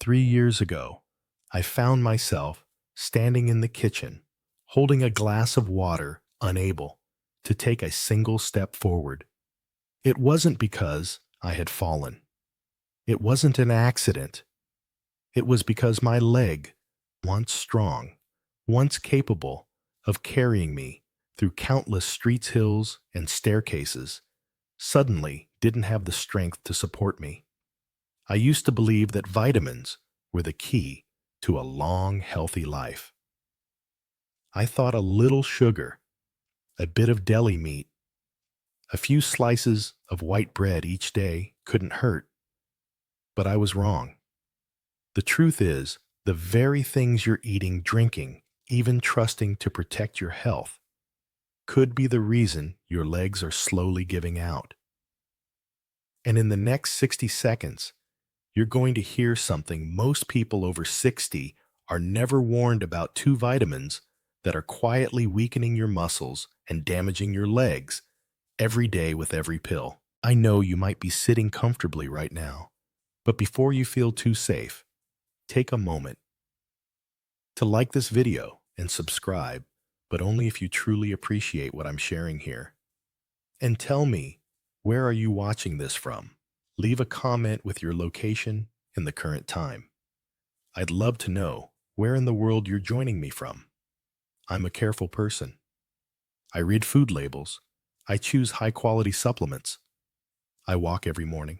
3 years ago, I found myself standing in the kitchen, holding a glass of water, unable to take a single step forward. It wasn't because I had fallen. It wasn't an accident. It was because my leg, once strong, once capable of carrying me through countless streets, hills, and staircases, suddenly didn't have the strength to support me. I used to believe that vitamins were the key to a long, healthy life. I thought a little sugar, a bit of deli meat, a few slices of white bread each day couldn't hurt, but I was wrong. The truth is, the very things you're eating, drinking, even trusting to protect your health, could be the reason your legs are slowly giving out. And in the next 60 seconds, you're going to hear something most people over 60 are never warned about: two vitamins that are quietly weakening your muscles and damaging your legs every day with every pill. I know you might be sitting comfortably right now, but before you feel too safe, take a moment to like this video and subscribe, but only if you truly appreciate what I'm sharing here. And tell me, where are you watching this from? Leave a comment with your location and the current time. I'd love to know where in the world you're joining me from. I'm a careful person. I read food labels. I choose high-quality supplements. I walk every morning.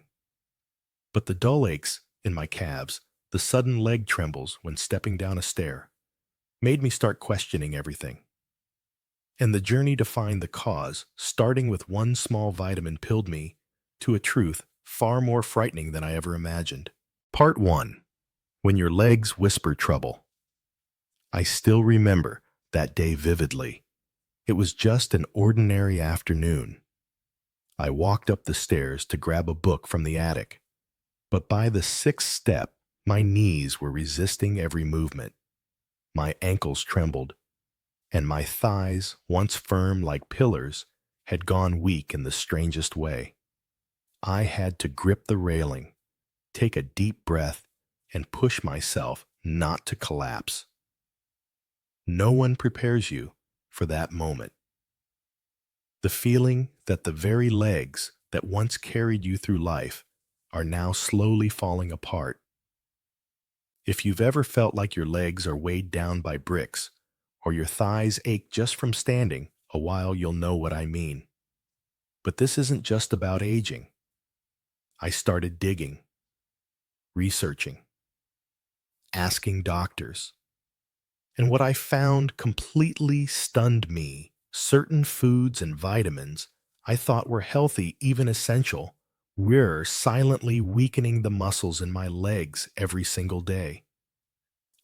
But the dull aches in my calves, the sudden leg trembles when stepping down a stair, made me start questioning everything. And the journey to find the cause, starting with one small vitamin, pilled me to a truth far more frightening than I ever imagined. Part 1. When your legs whisper trouble. I still remember that day vividly. It was just an ordinary afternoon. I walked up the stairs to grab a book from the attic, but by the sixth step, my knees were resisting every movement. My ankles trembled, and my thighs, once firm like pillars, had gone weak in the strangest way. I had to grip the railing, take a deep breath, and push myself not to collapse. No one prepares you for that moment. The feeling that the very legs that once carried you through life are now slowly falling apart. If you've ever felt like your legs are weighed down by bricks, or your thighs ache just from standing a while, you'll know what I mean. But this isn't just about aging. I started digging, researching, asking doctors. And what I found completely stunned me. Certain foods and vitamins I thought were healthy, even essential, were silently weakening the muscles in my legs every single day.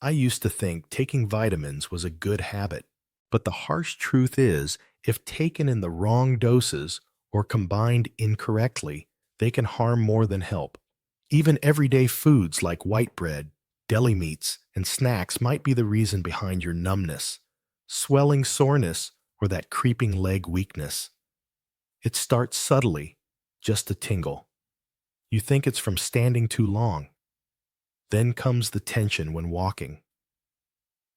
I used to think taking vitamins was a good habit, but the harsh truth is, if taken in the wrong doses or combined incorrectly, they can harm more than help. Even everyday foods like white bread, deli meats, and snacks might be the reason behind your numbness, swelling, soreness, or that creeping leg weakness. It starts subtly, just a tingle. You think it's from standing too long. Then comes the tension when walking.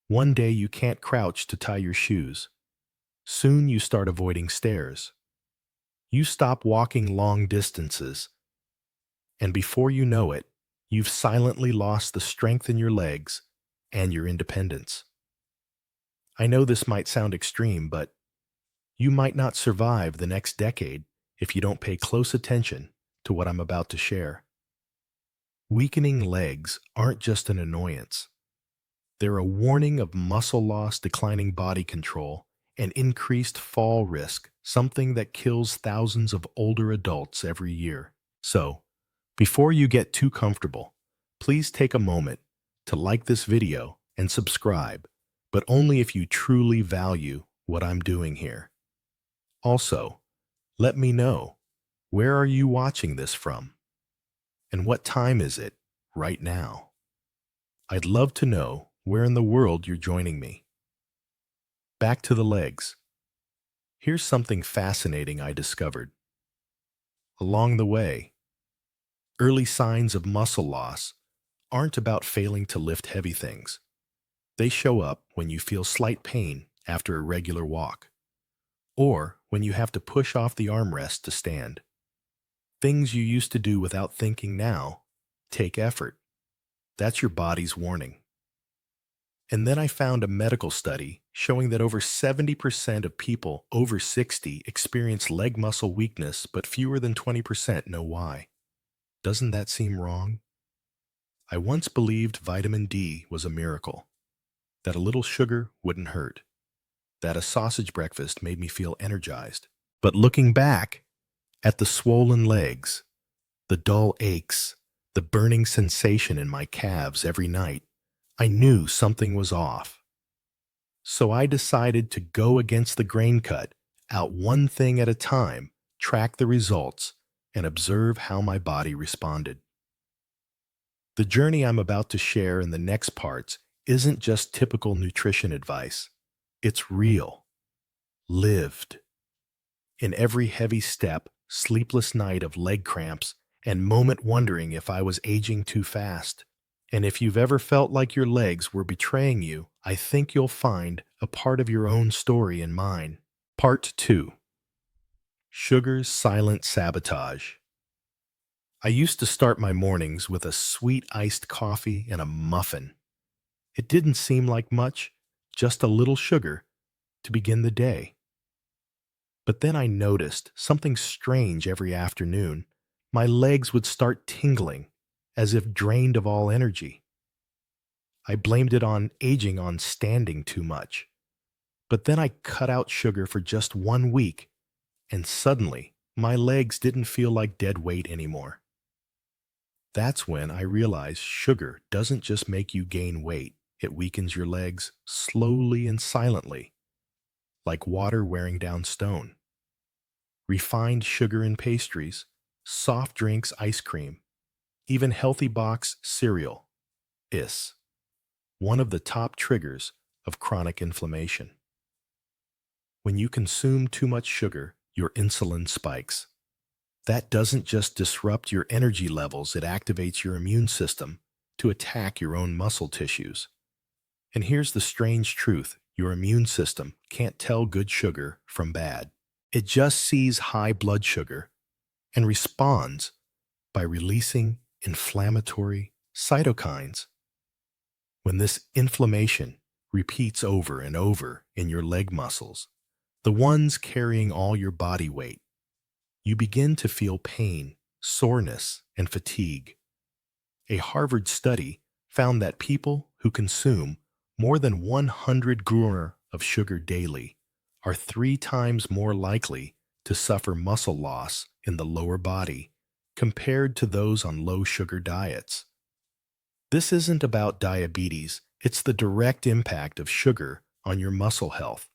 One day you can't crouch to tie your shoes. Soon you start avoiding stairs. You stop walking long distances. And before you know it, you've silently lost the strength in your legs and your independence. I know this might sound extreme, but you might not survive the next decade if you don't pay close attention to what I'm about to share. Weakening legs aren't just an annoyance. They're a warning of muscle loss, declining body control, and increased fall risk, something that kills thousands of older adults every year. So, before you get too comfortable, please take a moment to like this video and subscribe, but only if you truly value what I'm doing here. Also, let me know, where are you watching this from? And what time is it right now? I'd love to know where in the world you're joining me. Back to the legs. Here's something fascinating I discovered. Along the way, early signs of muscle loss aren't about failing to lift heavy things. They show up when you feel slight pain after a regular walk, or when you have to push off the armrest to stand. Things you used to do without thinking now take effort. That's your body's warning. And then I found a medical study showing that over 70% of people over 60 experience leg muscle weakness, but fewer than 20% know why. Doesn't that seem wrong? I once believed vitamin D was a miracle, that a little sugar wouldn't hurt, that a sausage breakfast made me feel energized. But looking back at the swollen legs, the dull aches, the burning sensation in my calves every night, I knew something was off. So I decided to go against the grain cut, out one thing at a time, track the results, and observe how my body responded. The journey I'm about to share in the next parts isn't just typical nutrition advice. It's real, lived. In every heavy step, sleepless night of leg cramps, and moment wondering if I was aging too fast. And if you've ever felt like your legs were betraying you, I think you'll find a part of your own story in mine. Part 2. Sugar's Silent Sabotage. I used to start my mornings with a sweet iced coffee and a muffin. It didn't seem like much, just a little sugar to begin the day. But then I noticed something strange every afternoon. My legs would start tingling, as if drained of all energy. I blamed it on aging, on standing too much. But then I cut out sugar for just 1 week, and suddenly my legs didn't feel like dead weight anymore. That's when I realized sugar doesn't just make you gain weight, it weakens your legs slowly and silently, like water wearing down stone. Refined sugar in pastries, soft drinks, ice cream, even healthy box cereal is one of the top triggers of chronic inflammation. When you consume too much sugar, your insulin spikes. That doesn't just disrupt your energy levels, it activates your immune system to attack your own muscle tissues. And here's the strange truth: your immune system can't tell good sugar from bad. It just sees high blood sugar and responds by releasing inflammatory cytokines. When this inflammation repeats over and over in your leg muscles, the ones carrying all your body weight, you begin to feel pain, soreness, and fatigue. A Harvard study found that people who consume more than 100 grams of sugar daily are 3 times more likely to suffer muscle loss in the lower body compared to those on low-sugar diets. This isn't about diabetes, it's the direct impact of sugar on your muscle health.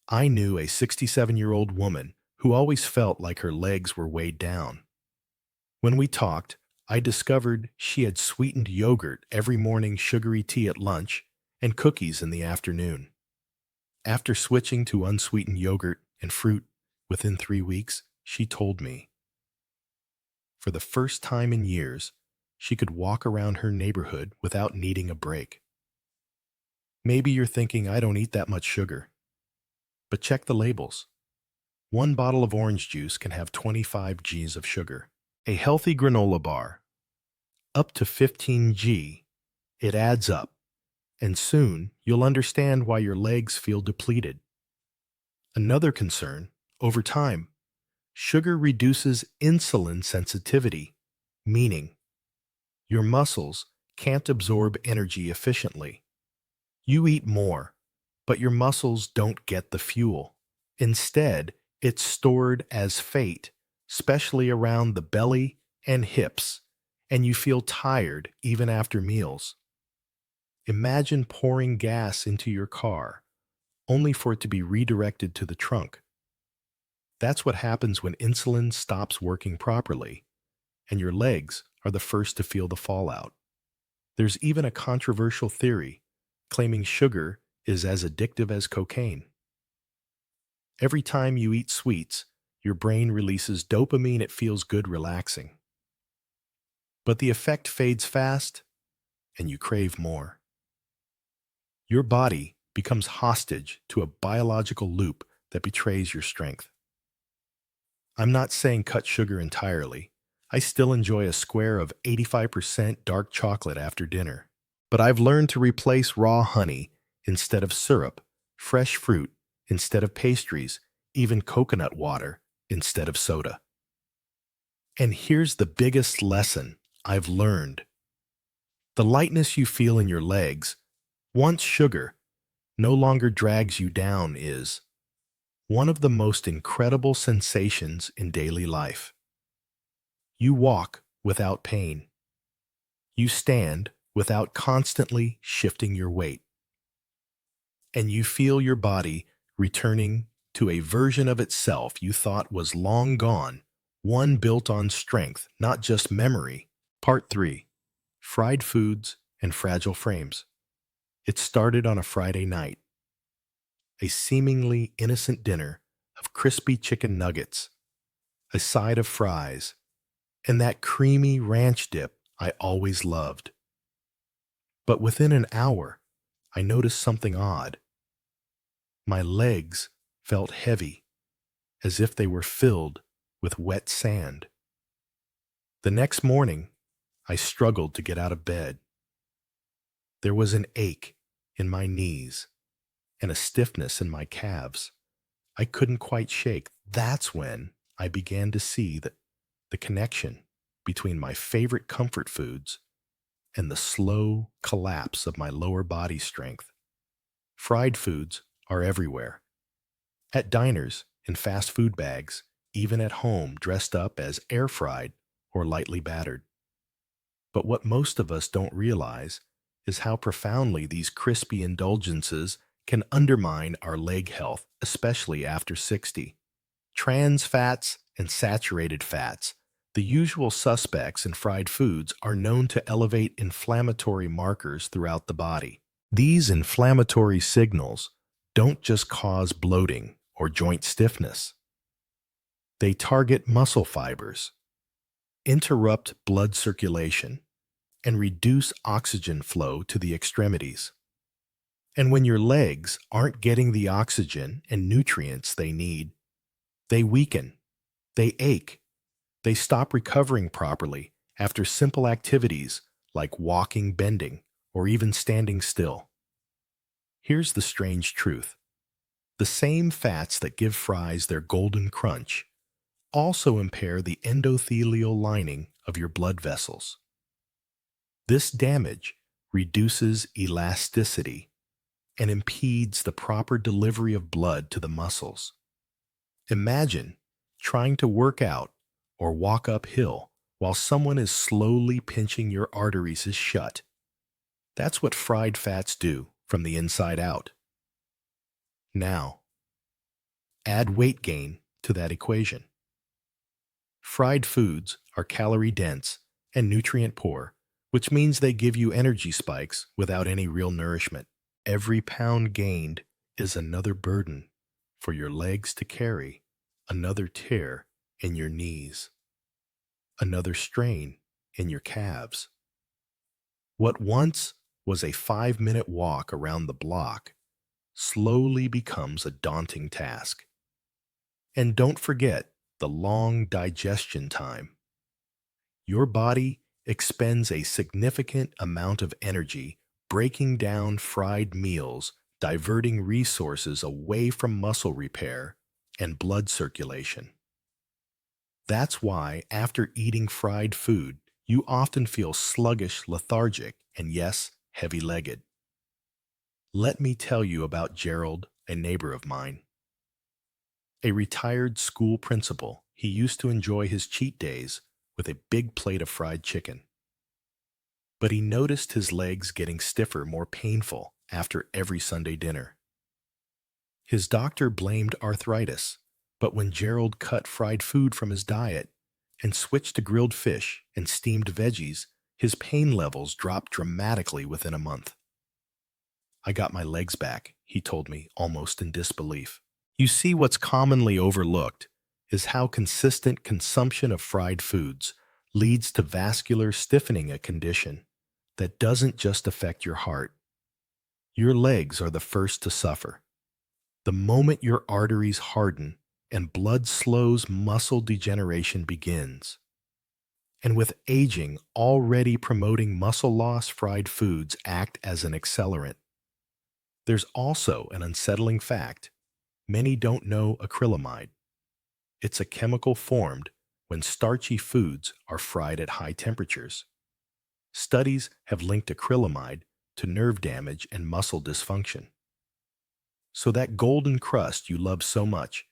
I knew a 67-year-old woman who always felt like her legs were weighed down. When we talked, I discovered she had sweetened yogurt every morning, sugary tea at lunch, and cookies in the afternoon. After switching to unsweetened yogurt and fruit within 3 weeks, she told me, for the first time in years, she could walk around her neighborhood without needing a break. Maybe you're thinking, I don't eat that much sugar. But check the labels. 1 bottle of orange juice can have 25 Gs of sugar. A healthy granola bar, up to 15 G. It adds up, and soon you'll understand why your legs feel depleted. Another concern: over time, sugar reduces insulin sensitivity, meaning your muscles can't absorb energy efficiently. You eat more, but your muscles don't get the fuel. Instead, it's stored as fat, especially around the belly and hips, and you feel tired even after meals. Imagine pouring gas into your car, only for it to be redirected to the trunk. That's what happens when insulin stops working properly, and your legs are the first to feel the fallout. There's even a controversial theory claiming sugar is as addictive as cocaine. Every time you eat sweets, your brain releases dopamine. It feels good, relaxing. But the effect fades fast, and you crave more. Your body becomes hostage to a biological loop that betrays your strength. I'm not saying cut sugar entirely. I still enjoy a square of 85% dark chocolate after dinner. But I've learned to replace raw honey instead of syrup, fresh fruit instead of pastries, even coconut water instead of soda. And here's the biggest lesson I've learned. The lightness you feel in your legs, once sugar, no longer drags you down is one of the most incredible sensations in daily life. You walk without pain. You stand without constantly shifting your weight. And you feel your body returning to a version of itself you thought was long gone, one built on strength, not just memory. Part 3. Fried Foods and Fragile Frames. It started on a Friday night. A seemingly innocent dinner of crispy chicken nuggets, a side of fries, and that creamy ranch dip I always loved. But within an hour, I noticed something odd. My legs felt heavy, as if they were filled with wet sand. The next morning, I struggled to get out of bed. There was an ache in my knees and a stiffness in my calves. I couldn't quite shake. That's when I began to see the connection between my favorite comfort foods and the slow collapse of my lower body strength. Fried foods are everywhere. At diners, in fast food bags, even at home dressed up as air-fried or lightly battered. But what most of us don't realize is how profoundly these crispy indulgences can undermine our leg health, especially after 60. Trans fats and saturated fats, the usual suspects in fried foods, are known to elevate inflammatory markers throughout the body. These inflammatory signals don't just cause bloating or joint stiffness. They target muscle fibers, interrupt blood circulation, and reduce oxygen flow to the extremities. And when your legs aren't getting the oxygen and nutrients they need, they weaken, they ache, they stop recovering properly after simple activities like walking, bending, or even standing still. Here's the strange truth. The same fats that give fries their golden crunch also impair the endothelial lining of your blood vessels. This damage reduces elasticity and impedes the proper delivery of blood to the muscles. Imagine trying to work out or walk uphill while someone is slowly pinching your arteries shut. That's what fried fats do from the inside out. Now, add weight gain to that equation. Fried foods are calorie-dense and nutrient-poor, which means they give you energy spikes without any real nourishment. Every pound gained is another burden for your legs to carry, another tear in your knees, another strain in your calves. What once was a 5-minute walk around the block slowly becomes a daunting task. And don't forget the long digestion time. Your body expends a significant amount of energy breaking down fried meals, diverting resources away from muscle repair and blood circulation. That's why after eating fried food, you often feel sluggish, lethargic, and yes, heavy-legged. Let me tell you about Gerald, a neighbor of mine. A retired school principal, he used to enjoy his cheat days with a big plate of fried chicken. But he noticed his legs getting stiffer, more painful after every Sunday dinner. His doctor blamed arthritis, but when Gerald cut fried food from his diet and switched to grilled fish and steamed veggies, his pain levels dropped dramatically within a month. I got my legs back, he told me, almost in disbelief. You see, what's commonly overlooked is how consistent consumption of fried foods leads to vascular stiffening, a condition that doesn't just affect your heart. Your legs are the first to suffer. The moment your arteries harden and blood slows, muscle degeneration begins. And with aging already promoting muscle loss, fried foods act as an accelerant. There's also an unsettling fact. Many don't know acrylamide. It's a chemical formed when starchy foods are fried at high temperatures. Studies have linked acrylamide to nerve damage and muscle dysfunction. So that golden crust you love so much,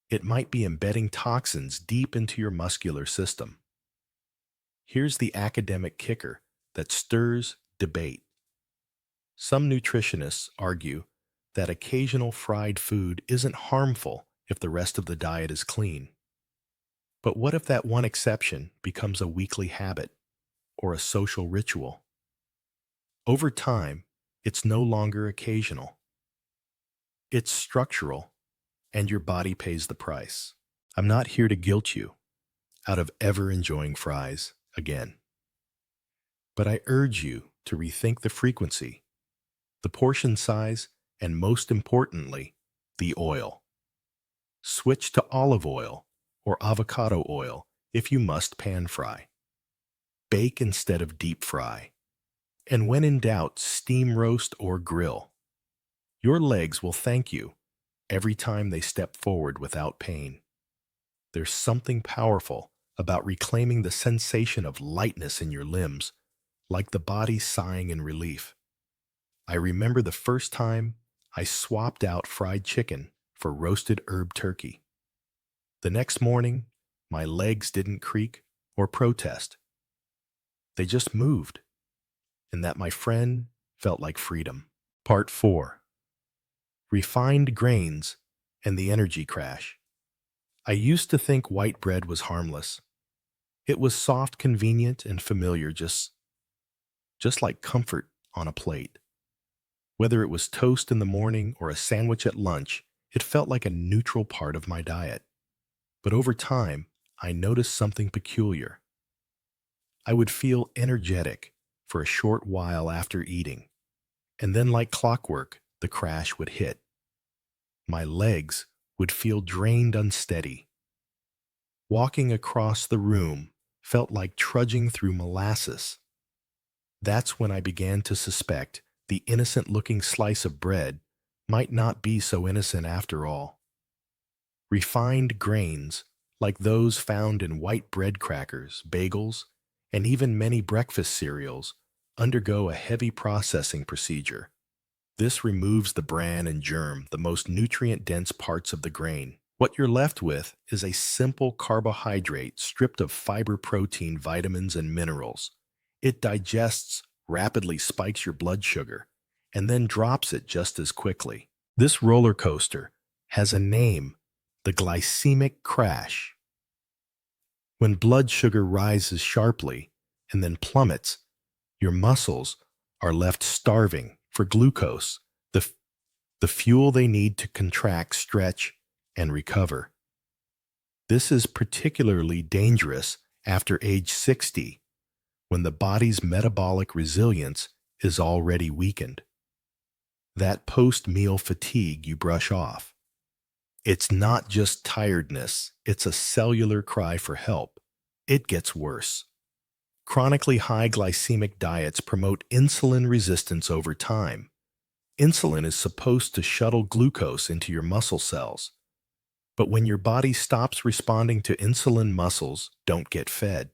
it might be embedding toxins deep into your muscular system. Here's the academic kicker that stirs debate. Some nutritionists argue that occasional fried food isn't harmful if the rest of the diet is clean. But what if that one exception becomes a weekly habit or a social ritual? Over time, it's no longer occasional. It's structural, and your body pays the price. I'm not here to guilt you out of ever enjoying fries again. But I urge you to rethink the frequency, the portion size, and most importantly, the oil. Switch to olive oil or avocado oil if you must pan fry. Bake instead of deep fry. And when in doubt, steam roast or grill. Your legs will thank you every time they step forward without pain. There's something powerful about reclaiming the sensation of lightness in your limbs, like the body sighing in relief. I remember the first time I swapped out fried chicken for roasted herb turkey. The next morning, my legs didn't creak or protest. They just moved, and that, my friend, felt like freedom. Part 4. Refined grains and the energy crash. I used to think white bread was harmless. It was soft, convenient, and familiar, just like comfort on a plate. Whether it was toast in the morning or a sandwich at lunch, it felt like a neutral part of my diet. But over time, I noticed something peculiar. I would feel energetic for a short while after eating, and then like clockwork, the crash would hit. My legs would feel drained, unsteady. Walking across the room felt like trudging through molasses. That's when I began to suspect the innocent-looking slice of bread might not be so innocent after all. Refined grains, like those found in white bread crackers, bagels, and even many breakfast cereals, undergo a heavy processing procedure. This removes the bran and germ, the most nutrient-dense parts of the grain. What you're left with is a simple carbohydrate stripped of fiber, protein, vitamins, and minerals. It digests, rapidly spikes your blood sugar, and then drops it just as quickly. This roller coaster has a name: the glycemic crash. When blood sugar rises sharply and then plummets, your muscles are left starving for glucose, the fuel they need to contract, stretch, and recover. This is particularly dangerous after age 60, when the body's metabolic resilience is already weakened. That post-meal fatigue you brush off. It's not just tiredness, it's a cellular cry for help. It gets worse. Chronically high glycemic diets promote insulin resistance over time. Insulin is supposed to shuttle glucose into your muscle cells. But when your body stops responding to insulin, muscles don't get fed.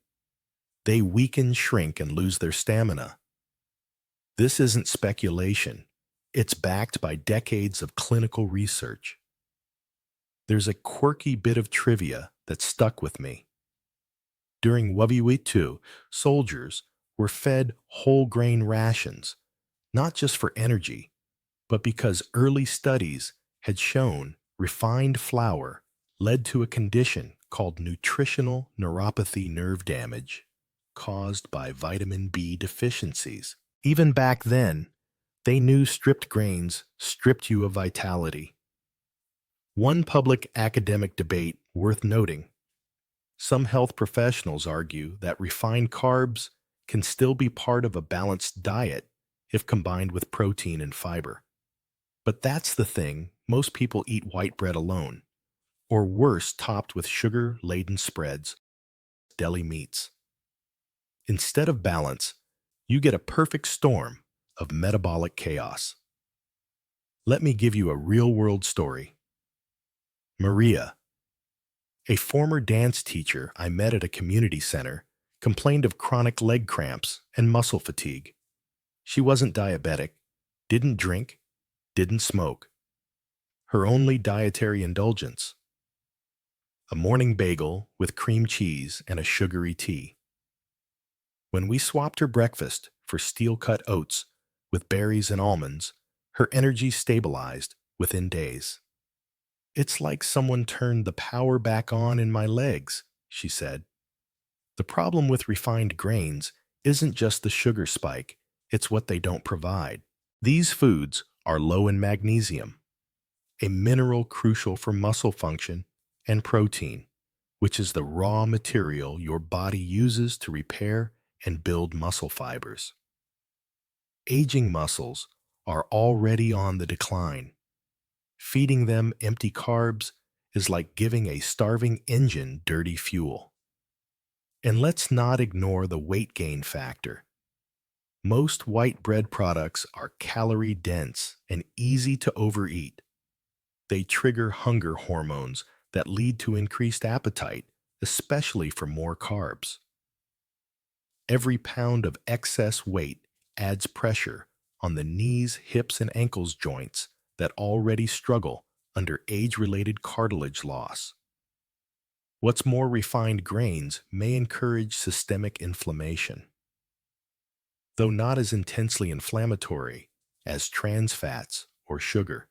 They weaken, shrink, and lose their stamina. This isn't speculation. It's backed by decades of clinical research. There's a quirky bit of trivia that stuck with me. During World War II, soldiers were fed whole grain rations, not just for energy, but because early studies had shown refined flour led to a condition called nutritional neuropathy, nerve damage, caused by vitamin B deficiencies. Even back then, they knew stripped grains stripped you of vitality. One public academic debate worth noting: some health professionals argue that refined carbs can still be part of a balanced diet if combined with protein and fiber. But that's the thing, most people eat white bread alone, or worse, topped with sugar-laden spreads, deli meats. Instead of balance, you get a perfect storm of metabolic chaos. Let me give you a real-world story. Maria, a former dance teacher I met at a community center, complained of chronic leg cramps and muscle fatigue. She wasn't diabetic, didn't drink, didn't smoke. Her only dietary indulgence: a morning bagel with cream cheese and a sugary tea. When we swapped her breakfast for steel-cut oats with berries and almonds, her energy stabilized within days. "It's like someone turned the power back on in my legs," she said. The problem with refined grains isn't just the sugar spike, it's what they don't provide. These foods are low in magnesium, a mineral crucial for muscle function, and protein, which is the raw material your body uses to repair and build muscle fibers. Aging muscles are already on the decline. Feeding them empty carbs is like giving a starving engine dirty fuel. And let's not ignore the weight gain factor. Most white bread products are calorie-dense and easy to overeat. They trigger hunger hormones that lead to increased appetite, especially for more carbs. Every pound of excess weight adds pressure on the knees, hips, and ankles joints that already struggle under age-related cartilage loss. What's more, refined grains may encourage systemic inflammation. Though not as intensely inflammatory as trans fats or sugar,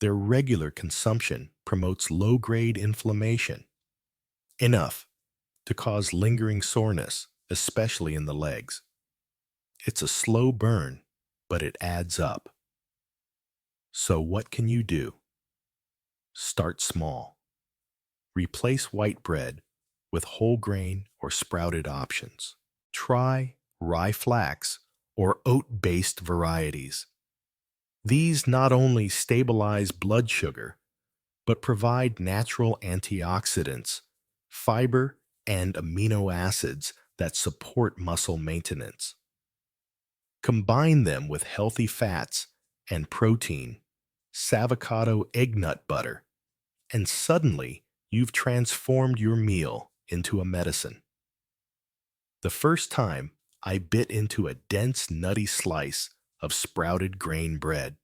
their regular consumption promotes low-grade inflammation, enough to cause lingering soreness, especially in the legs. It's a slow burn, but it adds up. So what can you do? Start small. Replace white bread with whole grain or sprouted options. Try rye flax or oat-based varieties. These not only stabilize blood sugar, but provide natural antioxidants, fiber, and amino acids that support muscle maintenance. Combine them with healthy fats and protein, avocado egg nut butter, and suddenly you've transformed your meal into a medicine. The first time I bit into a dense, nutty slice of sprouted grain bread,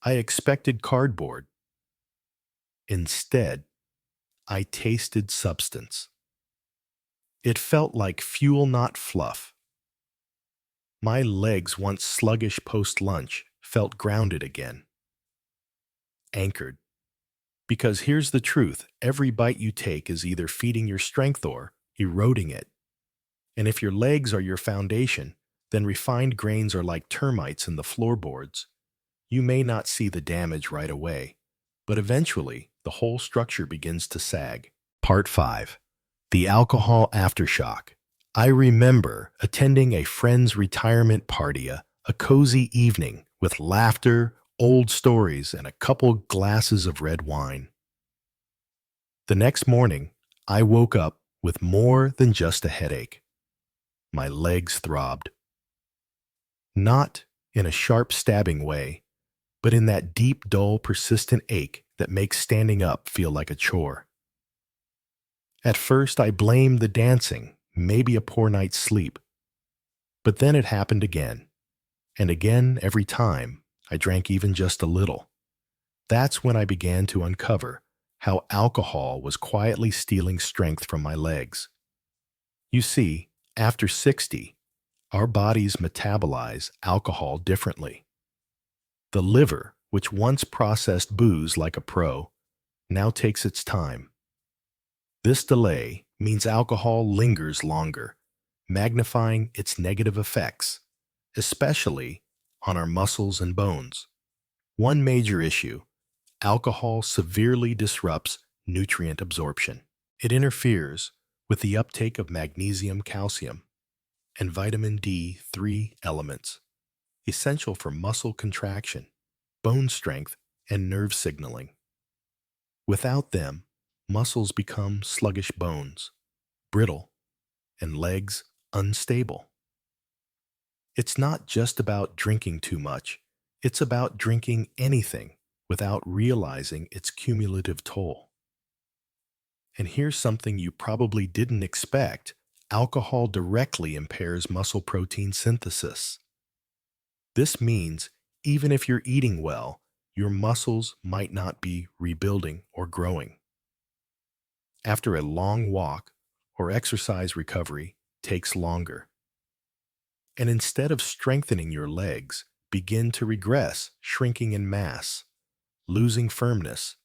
I expected cardboard. Instead, I tasted substance. It felt like fuel, not fluff. My legs, once sluggish post-lunch, felt grounded again. Anchored. Because here's the truth, every bite you take is either feeding your strength or eroding it. And if your legs are your foundation, then refined grains are like termites in the floorboards. You may not see the damage right away, but eventually the whole structure begins to sag. Part 5. The Alcohol Aftershock. I remember attending a friend's retirement party, a cozy evening with laughter, old stories, and a couple glasses of red wine. The next morning, I woke up with more than just a headache. My legs throbbed. Not in a sharp, stabbing way, but in that deep, dull, persistent ache that makes standing up feel like a chore. At first, I blamed the dancing, maybe a poor night's sleep. But then it happened again, and again every time I drank even just a little. That's when I began to uncover how alcohol was quietly stealing strength from my legs. You see, after 60, our bodies metabolize alcohol differently. The liver, which once processed booze like a pro, now takes its time. This delay means alcohol lingers longer, magnifying its negative effects, especially on our muscles and bones. One major issue: alcohol severely disrupts nutrient absorption. It interferes with the uptake of magnesium, calcium, and vitamin D3 elements, essential for muscle contraction, bone strength, and nerve signaling. Without them, muscles become sluggish bones, brittle, and legs unstable. It's not just about drinking too much, it's about drinking anything without realizing its cumulative toll. And here's something you probably didn't expect: alcohol directly impairs muscle protein synthesis. This means even if you're eating well, your muscles might not be rebuilding or growing. After a long walk or exercise, recovery takes longer. And instead of strengthening your legs, begin to regress, shrinking in mass, losing firmness,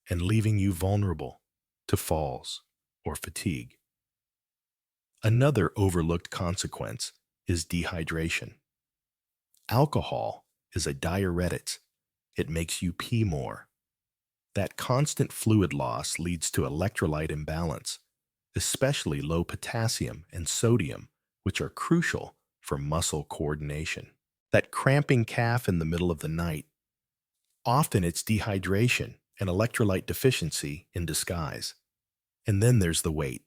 and leaving you vulnerable to falls or fatigue. Another overlooked consequence is dehydration. Alcohol is a diuretic. It makes you pee more. That constant fluid loss leads to electrolyte imbalance, especially low potassium and sodium, which are crucial for muscle coordination. That cramping calf in the middle of the night, often it's dehydration and electrolyte deficiency in disguise. And then there's the weight.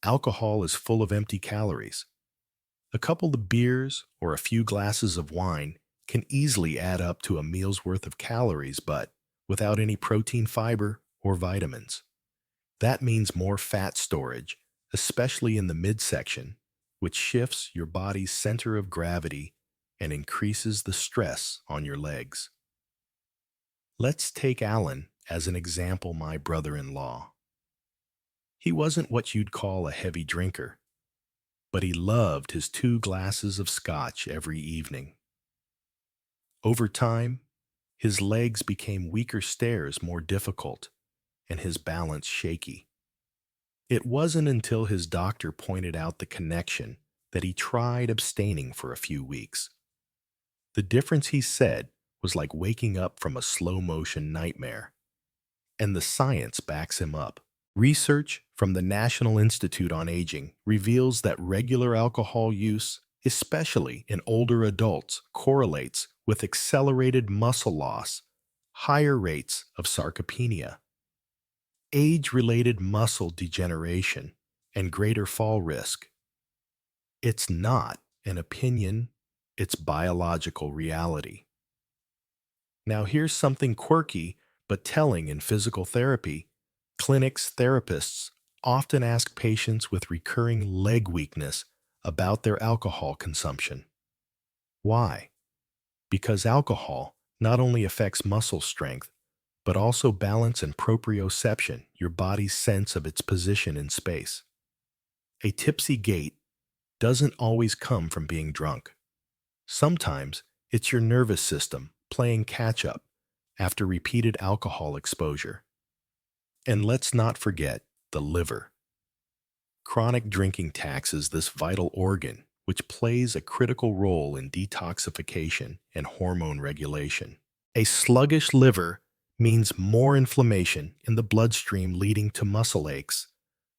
Alcohol is full of empty calories. A couple of beers or a few glasses of wine can easily add up to a meal's worth of calories, but without any protein, fiber, or vitamins. That means more fat storage, especially in the midsection, which shifts your body's center of gravity and increases the stress on your legs. Let's take Alan as an example, my brother-in-law. He wasn't what you'd call a heavy drinker, but he loved his 2 glasses of scotch every evening. Over time, his legs became weaker stairs more difficult, and his balance shaky. It wasn't until his doctor pointed out the connection that he tried abstaining for a few weeks. The difference, he said, was like waking up from a slow-motion nightmare. And the science backs him up. Research from the National Institute on Aging reveals that regular alcohol use, especially in older adults, correlates with accelerated muscle loss, higher rates of sarcopenia, age-related muscle degeneration, and greater fall risk. It's not an opinion, it's biological reality. Now here's something quirky but telling in physical therapy. Clinics, therapists often ask patients with recurring leg weakness about their alcohol consumption. Why? Because alcohol not only affects muscle strength, but also balance and proprioception, your body's sense of its position in space. A tipsy gait doesn't always come from being drunk. Sometimes it's your nervous system playing catch-up after repeated alcohol exposure. And let's not forget the liver. Chronic drinking taxes this vital organ, which plays a critical role in detoxification and hormone regulation. A sluggish liver means more inflammation in the bloodstream, leading to muscle aches,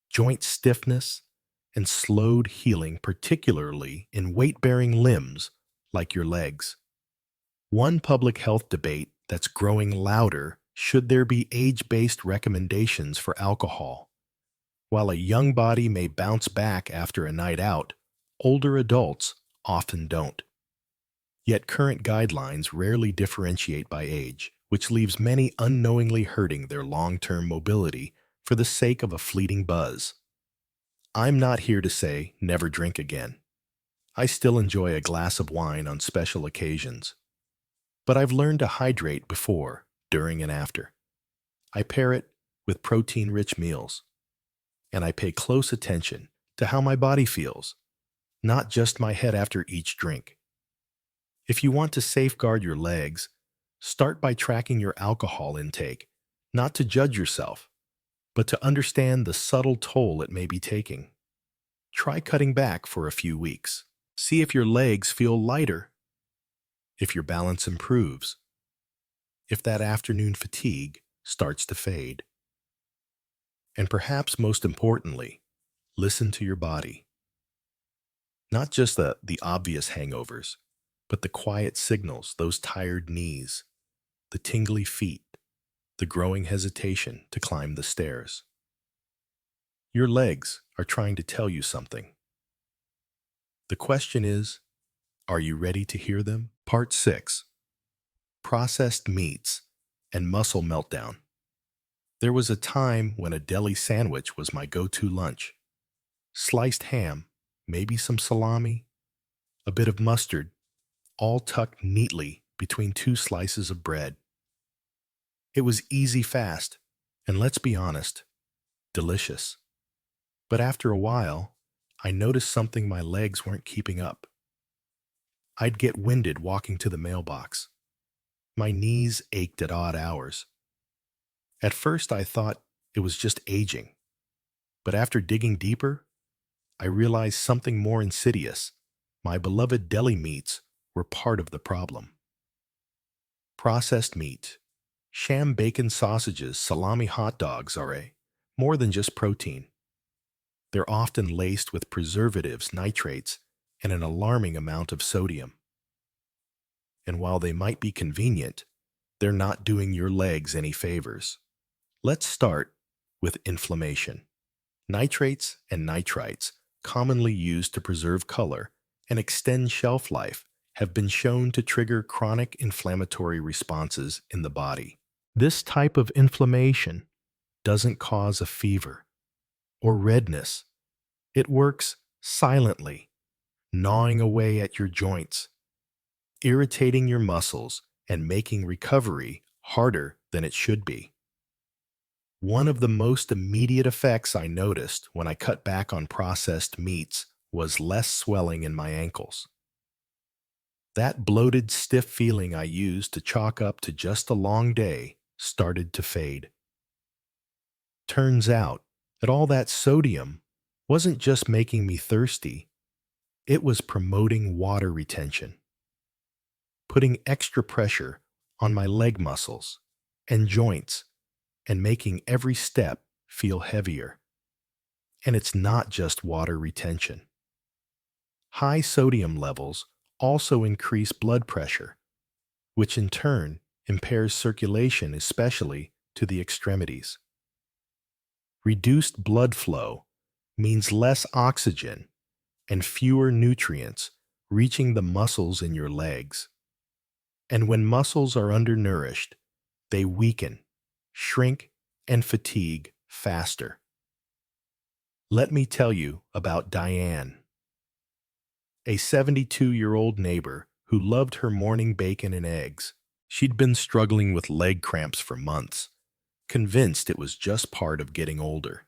joint stiffness, and slowed healing, particularly in weight-bearing limbs like your legs. One public health debate that's growing louder: should there be age-based recommendations for alcohol? While a young body may bounce back after a night out, older adults often don't. Yet current guidelines rarely differentiate by age, which leaves many unknowingly hurting their long-term mobility for the sake of a fleeting buzz. I'm not here to say never drink again. I still enjoy a glass of wine on special occasions. But I've learned to hydrate before, during, and after. I pair it with protein-rich meals. And I pay close attention to how my body feels, not just my head after each drink. If you want to safeguard your legs, start by tracking your alcohol intake, not to judge yourself, but to understand the subtle toll it may be taking. Try cutting back for a few weeks. See if your legs feel lighter, if your balance improves, if that afternoon fatigue starts to fade. And perhaps most importantly, listen to your body. Not just the obvious hangovers, but the quiet signals, those tired knees, the tingly feet, the growing hesitation to climb the stairs. Your legs are trying to tell you something. The question is, are you ready to hear them? Part 6. Processed meats and muscle meltdown. There was a time when a deli sandwich was my go-to lunch. Sliced ham, maybe some salami, a bit of mustard, all tucked neatly between two slices of bread. It was easy fast, and let's be honest, delicious. But after a while, I noticed something my legs weren't keeping up. I'd get winded walking to the mailbox. My knees ached at odd hours. At first, I thought it was just aging. But after digging deeper, I realized something more insidious. My beloved deli meats were part of the problem. Processed meat, sham bacon sausages, salami hot dogs are more than just protein. They're often laced with preservatives, nitrates, and an alarming amount of sodium. And while they might be convenient, they're not doing your legs any favors. Let's start with inflammation. Nitrates and nitrites, commonly used to preserve color and extend shelf life, have been shown to trigger chronic inflammatory responses in the body. This type of inflammation doesn't cause a fever or redness. It works silently, gnawing away at your joints, irritating your muscles, and making recovery harder than it should be. One of the most immediate effects I noticed when I cut back on processed meats was less swelling in my ankles. That bloated, stiff feeling I used to chalk up to just a long day started to fade. Turns out that all that sodium wasn't just making me thirsty, it was promoting water retention, putting extra pressure on my leg muscles and joints, and making every step feel heavier. And it's not just water retention. High sodium levels also increase blood pressure, which in turn impairs circulation, especially to the extremities. Reduced blood flow means less oxygen and fewer nutrients reaching the muscles in your legs. And when muscles are undernourished, they weaken, shrink, and fatigue faster. Let me tell you about Diane, a 72-year-old neighbor who loved her morning bacon and eggs. She'd been struggling with leg cramps for months, convinced it was just part of getting older.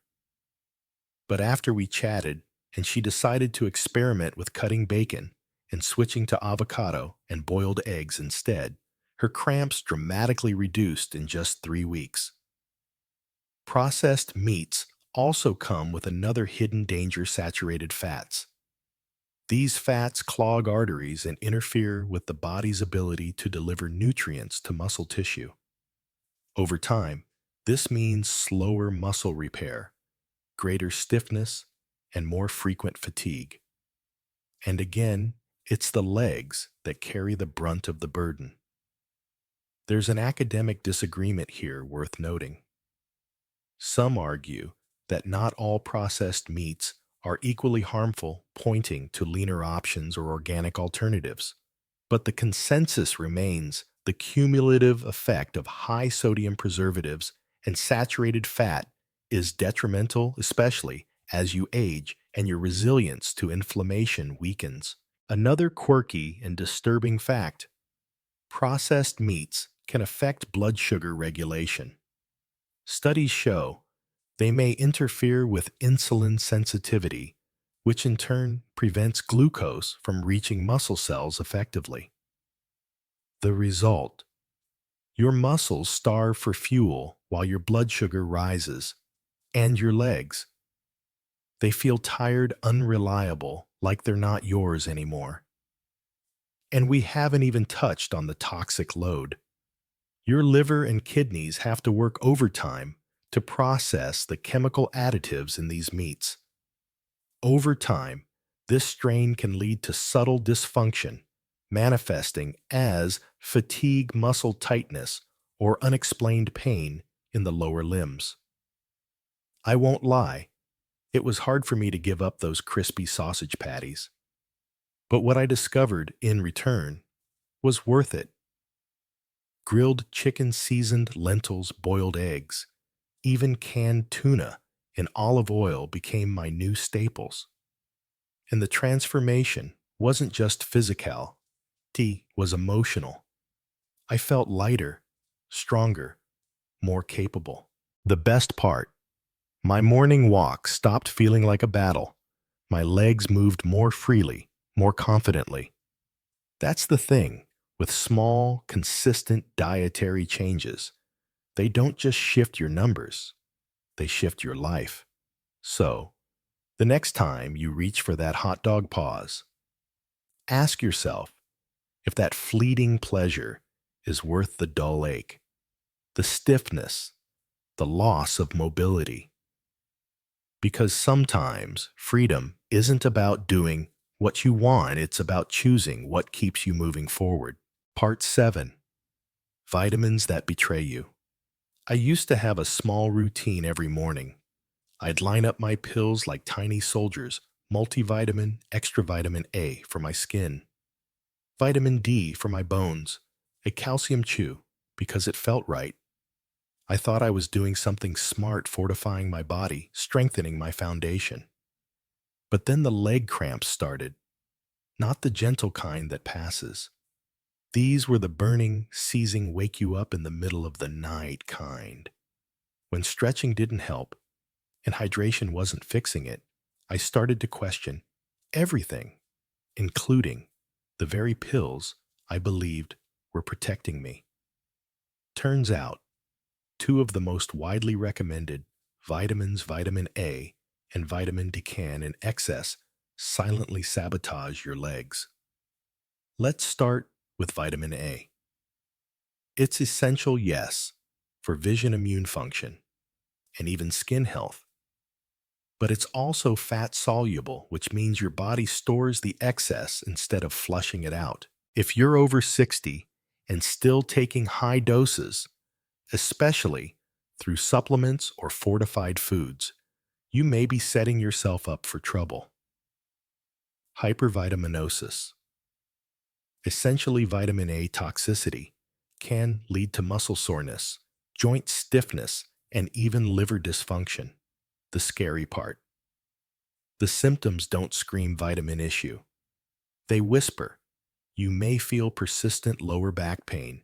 But after we chatted and she decided to experiment with cutting bacon and switching to avocado and boiled eggs instead, her cramps dramatically reduced in just 3 weeks. Processed meats also come with another hidden danger: saturated fats. These fats clog arteries and interfere with the body's ability to deliver nutrients to muscle tissue. Over time, this means slower muscle repair, greater stiffness, and more frequent fatigue. And again, it's the legs that carry the brunt of the burden. There's an academic disagreement here worth noting. Some argue that not all processed meats are equally harmful, pointing to leaner options or organic alternatives. But the consensus remains the cumulative effect of high sodium preservatives and saturated fat is detrimental, especially as you age and your resilience to inflammation weakens. Another quirky and disturbing fact: processed meats can affect blood sugar regulation. Studies show they may interfere with insulin sensitivity, which in turn prevents glucose from reaching muscle cells effectively. The result: your muscles starve for fuel while your blood sugar rises, and your legs, they feel tired, unreliable, like they're not yours anymore. And we haven't even touched on the toxic load. Your liver and kidneys have to work overtime to process the chemical additives in these meats. Over time, This strain can lead to subtle dysfunction, manifesting as fatigue, muscle tightness, or unexplained pain in the lower limbs. I won't lie, it was hard for me to give up those crispy sausage patties. But what I discovered in return was worth it. Grilled chicken, seasoned lentils, boiled eggs, even canned tuna in olive oil became my new staples. And the transformation wasn't just physical, it was emotional. I felt lighter, stronger, more capable. The best part, my morning walk stopped feeling like a battle. My legs moved more freely, more confidently. That's the thing with small, consistent dietary changes. They don't just shift your numbers, they shift your life. So, the next time you reach for that hot dog pause, ask yourself if that fleeting pleasure is worth the dull ache, the stiffness, the loss of mobility. Because sometimes freedom isn't about doing what you want, it's about choosing what keeps you moving forward. Part 7. Vitamins that betray you. I used to have a small routine every morning. I'd line up my pills like tiny soldiers, multivitamin, extra vitamin A for my skin, vitamin D for my bones, a calcium chew because it felt right. I thought I was doing something smart, fortifying my body, strengthening my foundation. But then the leg cramps started, not the gentle kind that passes. These were the burning, seizing, wake you up in the middle of the night kind. When stretching didn't help and hydration wasn't fixing it, I started to question everything, including the very pills I believed were protecting me. Turns out, two of the most widely recommended vitamins, vitamin A and vitamin D, can in excess silently sabotage your legs. Let's start with vitamin A. It's essential, yes, for vision, immune function, and even skin health. But it's also fat soluble, which means your body stores the excess instead of flushing it out. If you're over 60 and still taking high doses, especially through supplements or fortified foods, you may be setting yourself up for trouble. Hypervitaminosis. Essentially, vitamin A toxicity can lead to muscle soreness, joint stiffness, and even liver dysfunction. The scary part. The symptoms don't scream vitamin issue. They whisper. You may feel persistent lower back pain,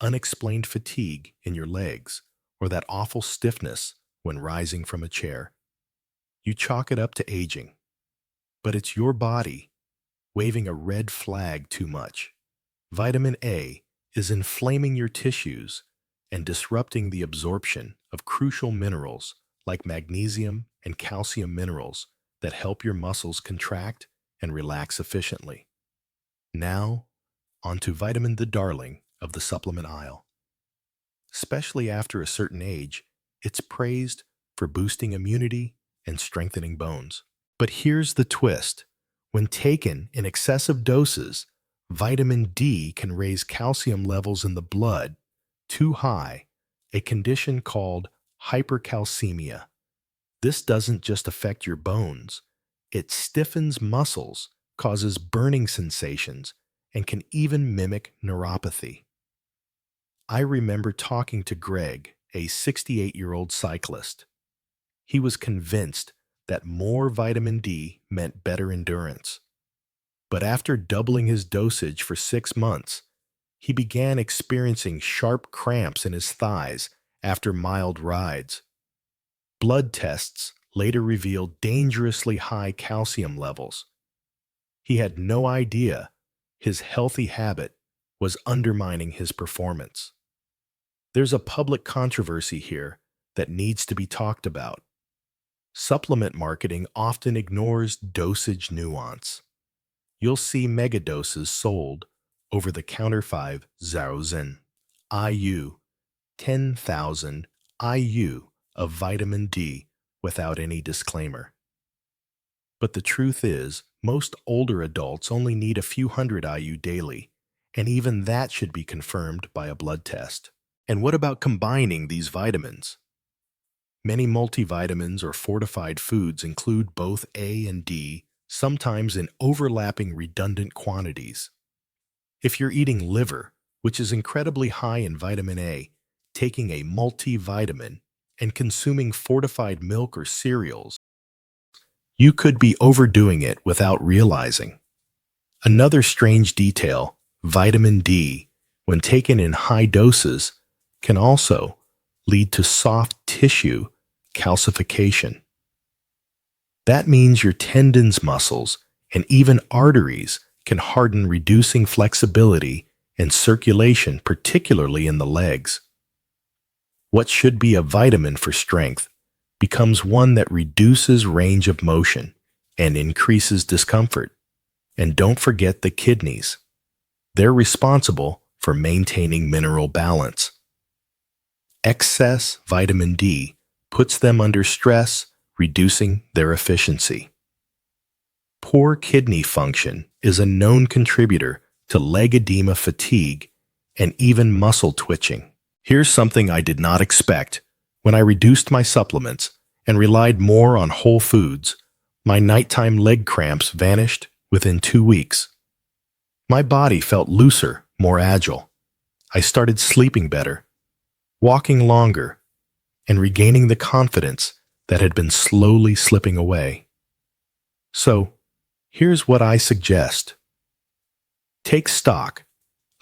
unexplained fatigue in your legs, or that awful stiffness when rising from a chair. You chalk it up to aging, but it's your body waving a red flag too much. Vitamin A is inflaming your tissues and disrupting the absorption of crucial minerals like magnesium and calcium minerals that help your muscles contract and relax efficiently. Now, onto vitamin the darling of the supplement aisle. Especially after a certain age, it's praised for boosting immunity and strengthening bones. But here's the twist. When taken in excessive doses, vitamin D can raise calcium levels in the blood too high, a condition called hypercalcemia. This doesn't just affect your bones, it stiffens muscles, causes burning sensations, and can even mimic neuropathy. I remember talking to Greg, a 68-year-old cyclist. He was convinced that more vitamin D meant better endurance. But after doubling his dosage for 6 months, he began experiencing sharp cramps in his thighs after mild rides. Blood tests later revealed dangerously high calcium levels. He had no idea his healthy habit was undermining his performance. There's a public controversy here that needs to be talked about. Supplement marketing often ignores dosage nuance. You'll see megadoses sold over the counter 5,000 IU, 10,000 IU of vitamin D without any disclaimer. But the truth is, Most older adults only need a few hundred IU daily, and even that should be confirmed by a blood test. And what about combining these vitamins? Many multivitamins or fortified foods include both A and D, sometimes in overlapping redundant quantities. If you're eating liver, which is incredibly high in vitamin A, taking a multivitamin, and consuming fortified milk or cereals, you could be overdoing it without realizing. Another strange detail, vitamin D, when taken in high doses, can also lead to soft tissue calcification. That means your tendons, muscles, and even arteries can harden, reducing flexibility and circulation, particularly in the legs. What should be a vitamin for strength becomes one that reduces range of motion and increases discomfort. And don't forget the kidneys. They're responsible for maintaining mineral balance. Excess vitamin D puts them under stress, reducing their efficiency. Poor kidney function is a known contributor to leg edema, fatigue, and even muscle twitching. Here's something I did not expect. When I reduced my supplements and relied more on whole foods, my nighttime leg cramps vanished within 2 weeks. My body felt looser, more agile. I started sleeping better, walking longer, and regaining the confidence that had been slowly slipping away. So, here's what I suggest. Take stock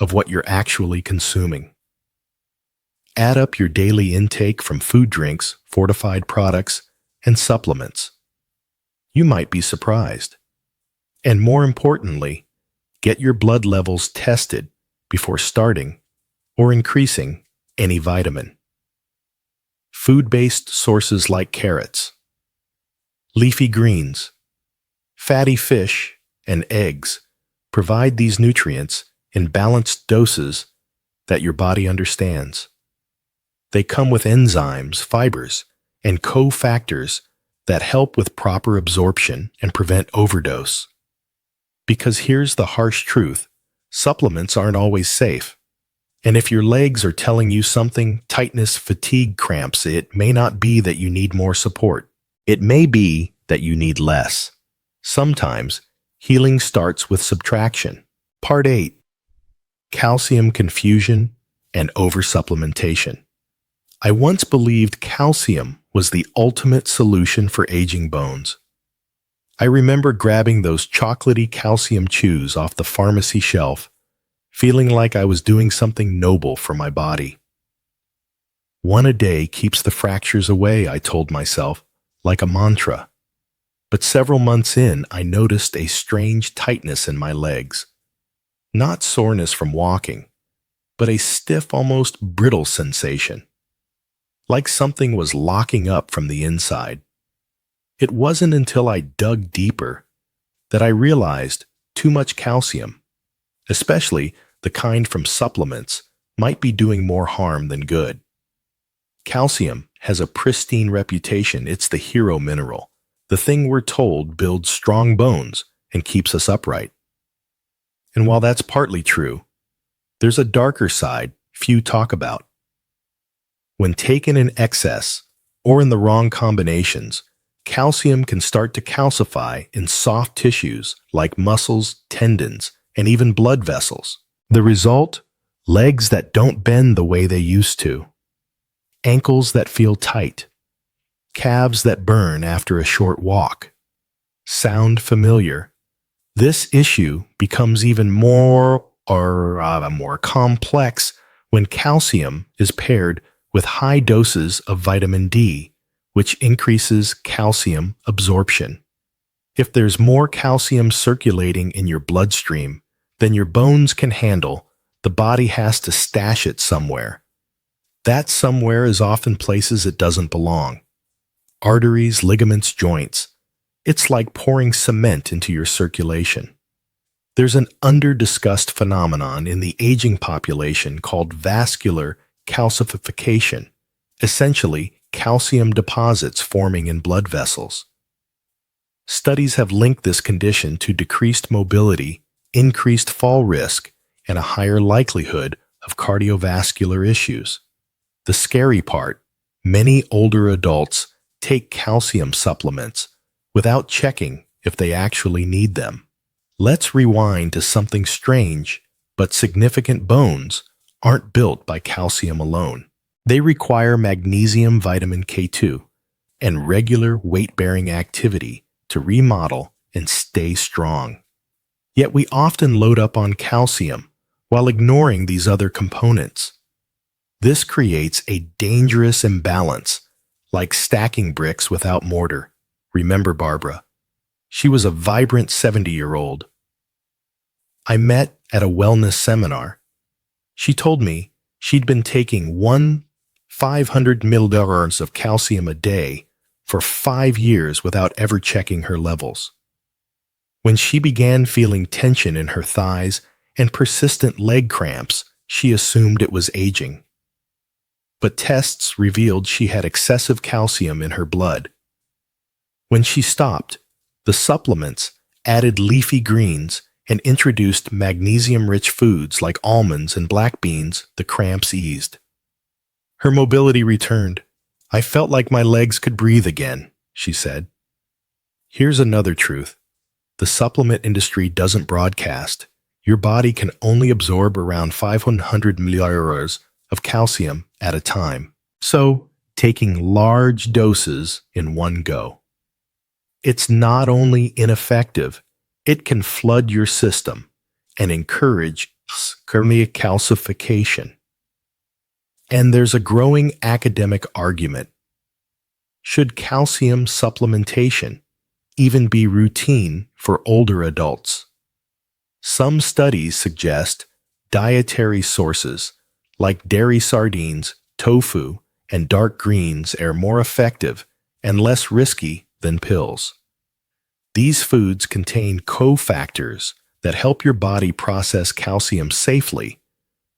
of what you're actually consuming. Add up your daily intake from food, drinks, fortified products, and supplements. You might be surprised. And more importantly, get your blood levels tested before starting or increasing any vitamin. Food-based sources like carrots, leafy greens, fatty fish, and eggs provide these nutrients in balanced doses that your body understands. They come with enzymes, fibers, and cofactors that help with proper absorption and prevent overdose. Because here's the harsh truth, supplements aren't always safe. And if your legs are telling you something, tightness, fatigue, cramps, it may not be that you need more support. It may be that you need less. Sometimes, healing starts with subtraction. Part 8. Calcium confusion and over-supplementation. I once believed calcium was the ultimate solution for aging bones. I remember grabbing those chocolatey calcium chews off the pharmacy shelf, feeling like I was doing something noble for my body. One a day keeps the fractures away, I told myself, like a mantra. But several months in, I noticed a strange tightness in my legs. Not soreness from walking, but a stiff, almost brittle sensation. Like something was locking up from the inside. It wasn't until I dug deeper that I realized too much calcium, especially the kind from supplements, might be doing more harm than good. Calcium has a pristine reputation. It's the hero mineral, the thing we're told builds strong bones and keeps us upright. And while that's partly true, there's a darker side few talk about. When taken in excess or in the wrong combinations, calcium can start to calcify in soft tissues like muscles, tendons, and even blood vessels. The result? Legs that don't bend the way they used to, ankles that feel tight, calves that burn after a short walk. Sound familiar? This issue becomes even more complex when calcium is paired with high doses of vitamin D, which increases calcium absorption. If there's more calcium circulating in your bloodstream than your bones can handle, the body has to stash it somewhere. That somewhere is often places it doesn't belong. Arteries, ligaments, joints. It's like pouring cement into your circulation. There's an under-discussed phenomenon in the aging population called vascular calcification, essentially calcium deposits forming in blood vessels. Studies have linked this condition to decreased mobility, increased fall risk, and a higher likelihood of cardiovascular issues. The scary part, many older adults take calcium supplements without checking if they actually need them. Let's rewind to something strange, but significant. Bones aren't built by calcium alone. They require magnesium vitamin K2 and regular weight-bearing activity to remodel and stay strong. Yet we often load up on calcium while ignoring these other components. This creates a dangerous imbalance, like stacking bricks without mortar. Remember Barbara? She was a vibrant 70-year-old I met at a wellness seminar. She told me she'd been taking 500 milliliters of calcium a day for 5 years without ever checking her levels. When she began feeling tension in her thighs and persistent leg cramps, she assumed it was aging. But tests revealed she had excessive calcium in her blood. When she stopped, the supplements added leafy greens and introduced magnesium-rich foods like almonds and black beans. The cramps eased. Her mobility returned. I felt like my legs could breathe again, she said. Here's another truth. The supplement industry doesn't broadcast. Your body can only absorb around 500 milliliters of calcium at a time. So, taking large doses in one go. It's not only ineffective, it can flood your system and encourage calcification. And there's a growing academic argument. Should calcium supplementation even be routine for older adults? Some studies suggest dietary sources like dairy sardines, tofu, and dark greens are more effective and less risky than pills. These foods contain cofactors that help your body process calcium safely